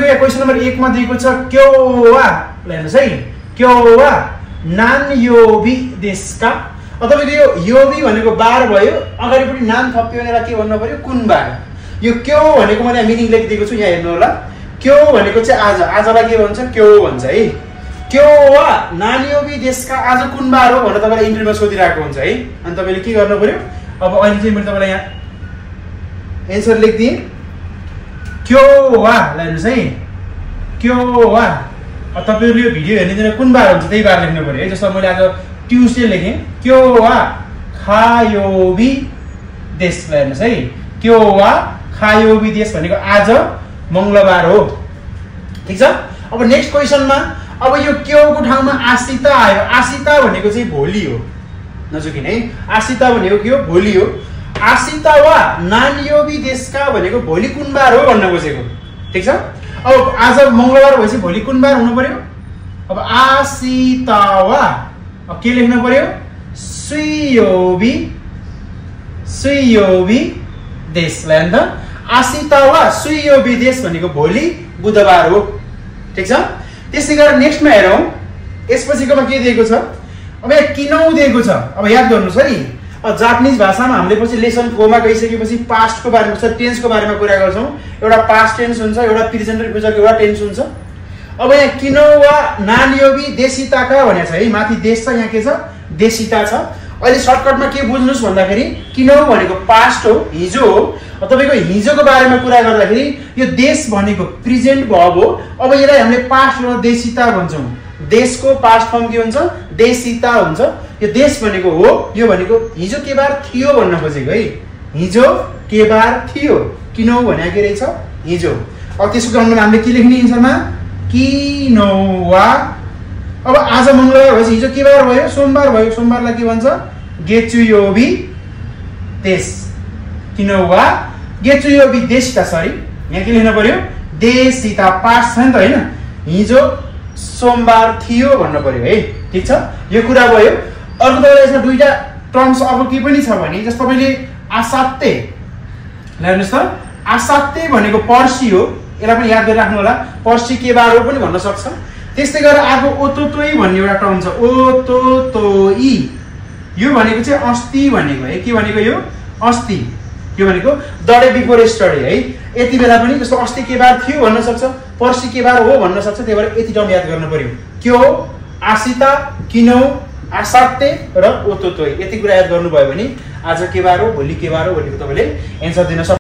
तपाईको यहाँ question number 1 मा दिएको छ क्योवा ल हेर्नुस् है क्योवा नान योबी देशका तपाईको यो योबी भनेको बार भयो अगाडिपटि नाम थप्यो भनेर के भन्नु पर्यो कुन बार यो क्यो भनेको मैले मिनिङ लेखिदिएको छु यहाँ हेर्नु होला क्यो भनेको चाहिँ आज आजलाई के भन्छ क्यो भन्छ है क्योवा नान योबी देशका आज कुन बार हो भनेर तपाईलाई इन्टरभ्यूमा सोधिरहेको हुन्छ है अनि तपाईले के गर्नु पर्यो अब अहिले चाहिँ मैले तपाईलाई यहाँ एन्सर लेख्दिए क्योवा ल हेर्नुस् है क्योवा तपाईहरुले यो भिडियो हेर्ने दिन कुन बार हुन्छ त्यही बार लेख्नु पर्यो है जस्तो मैले आज ट्युसडे लेखेँ क्योवा खायोबी देश ल हेर्नुस् है क्योवा खायोबी देश भनेको आज मंगलबार हो ठीक छ अब नेक्स्ट क्वेशनमा अब यो क्योको ठाउँमा आसिता आयो आसिता भनेको चाहिँ भोलि हो नजुकिन है आसिता भनेको के हो भोलि हो आसिता वा नान योबी देशका भनेको भोलि कुन बार हो भन्न खोजेको ठीक छ अब आज मंगलबार भएपछि भोलि कुन बार हुनु पर्यो अब आसिता वा अब के लेख्नु पर्यो सुयोबी सुयोबी देश ल हेर्नु त आसिता वा सुयोबी देश भनेको भोलि बुधबार हो ठीक छ त्यसै गरी नेक्स्टमा हेरौं यसपछिकोमा के दिएको छ अब यहाँ किनौ दिएको छ अब याद गर्नुस् है जापानिज भाषामा हामीले पछि लेसन 4 मा गइसकेपछि पास्टको बारेमा टेन्सको बारेमा कुरा गर्छौं एउटा पास्ट टेन्स हुन्छ एउटा प्रेजेन्ट र फ्युचरको एउटा टेन्स हुन्छ अब यहाँ किनौ वा नानयोबी देशिताका भनेको छ है माथि देश छ यहाँ के छ देशिता छ अहिले सर्टकटमा के बुझ्नुस् भन्दाखेरि किनौ भनेको पास्ट हो हिजो हो तपाईको हिजोको बारेमा कुरा गर्दाखेरि यो देश भनेको प्रेजेन्ट भर्ब हो अब यसलाई हामीले पास्ट र देशिता भन्छौं देशको पास्ट फर्म के हुन्छ देशिता हुन्छ यो देश भनेको हो यो भनेको हिजो के बार थियो भन्न खोजेको है हिजो के बार थियो किनौ भने के रहेछ हिजो अब त्यसको कारणले हामीले के लेख्ने एन्सरमा किनौवा अब आज मंगलबार भएपछि हिजो के बार भयो सोमबारलाई के भन्छ गेचुयोबी देश किनौवा गेचुयोबी देशिता सरी यहाँ के लेख्नु पर्यो देशिता पास्ट छ नि त हैन हिजो सोमबार थियो भन्नु पर्यो है ठीक छ यो कुरा भयो अर्को तपाईलाई यसमा दुईटा टर्म्स अब के पनि छ भने जस्तो तपाईले आसाते ल हेर्नुस् त आसाते भनेको पर्सि हो यसलाई पनि याद गरिराख्नु होला पर्सि के बार हो पनि भन्न सक्छ त्यस्तै गरेर आगो ओतोतोई भन्ने एउटा टर्म छ ओतोतोई यो भनेको चाहिँ अस्ति भनेको है के भनेको यो अस्ति यो भनेको द डे बिफोर यस्टरडे है यति बेला पनि जस्तो अस्ति के बार थियो भन्न सक्छ पर्सि के बार हो भन्न सक्छ त्यही भएर यति टर्म याद गर्नु पर्यो क्यो आसिता किनौ आसाते र ओतोतोई यति कुरा याद गर्नुभयो भने आज के बार हो भोलि के बार हो भनेको तपाईले एन्सर दिन सक्नुहुन्छ